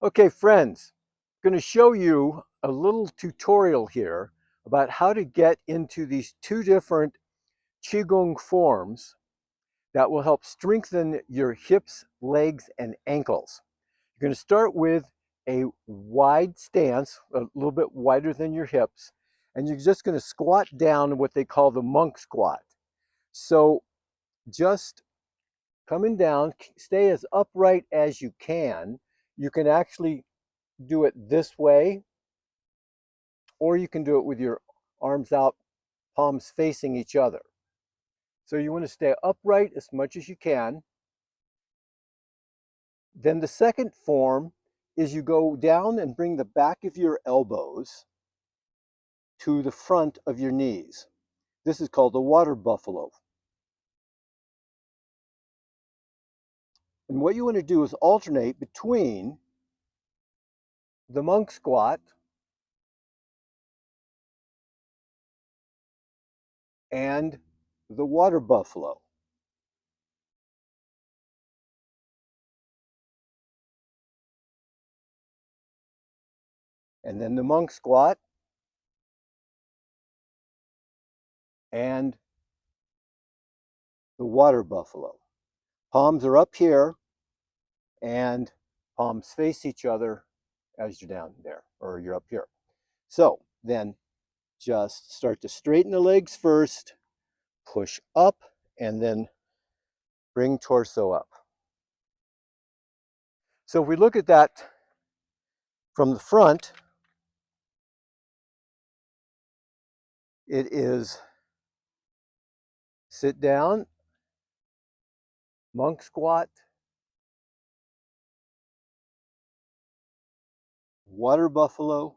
Okay, friends, I'm going to show you a little tutorial here about how to get into these two different Qigong forms that will help strengthen your hips, legs, and ankles. You're going to start with a wide stance, a little bit wider than your hips, and you're just going to squat down in what they call the monk squat. So just coming down, stay as upright as you can. You can actually do it this way, or you can do it with your arms out, palms facing each other. So you want to stay upright as much as you can. Then the second form is you go down and bring the back of your elbows to the front of your knees. This is called the water buffalo. And what you want to do is alternate between the monk squat and the water buffalo. And then the monk squat and the water buffalo. Palms are up here and palms face each other as you're down there, or you're up here. So then just start to straighten the legs first, push up, and then bring torso up. So if we look at that from the front, it is sit down, monk squat, water buffalo,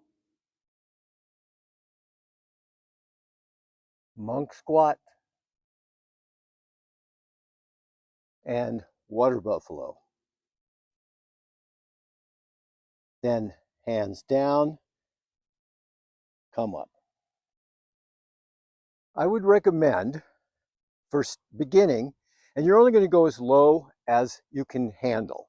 monk squat, and water buffalo. Then hands down, come up. I would recommend for beginning, and you're only going to go as low as you can handle.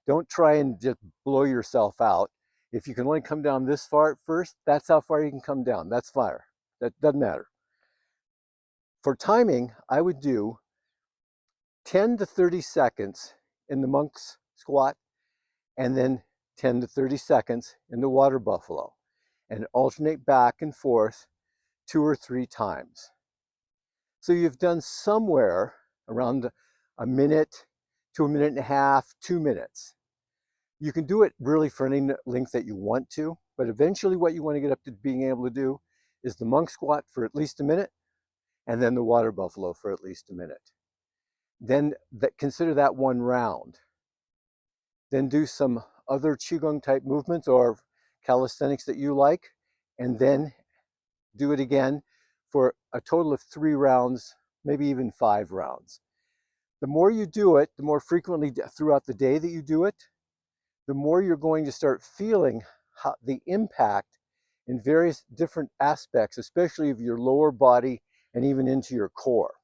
Don't try and just blow yourself out. If you can only come down this far at first, that's how far you can come down. That's fine. That doesn't matter. For timing, I would do 10 to 30 seconds in the monk's squat, and then 10 to 30 seconds in the water buffalo, and alternate back and forth 2 or 3 times. So you've done somewhere around a minute to a minute and a half, 2 minutes. You can do it really for any length that you want to, but eventually what you want to get up to being able to do is the monk squat for at least a minute, and then the water buffalo for at least a minute. Then consider that one round. Then do some other Qigong type movements or calisthenics that you like, and then do it again for a total of 3 rounds, maybe even 5 rounds. The more you do it, the more frequently throughout the day that you do it, the more you're going to start feeling the impact in various different aspects, especially of your lower body and even into your core.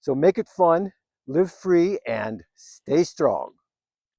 So make it fun, live free, and stay strong.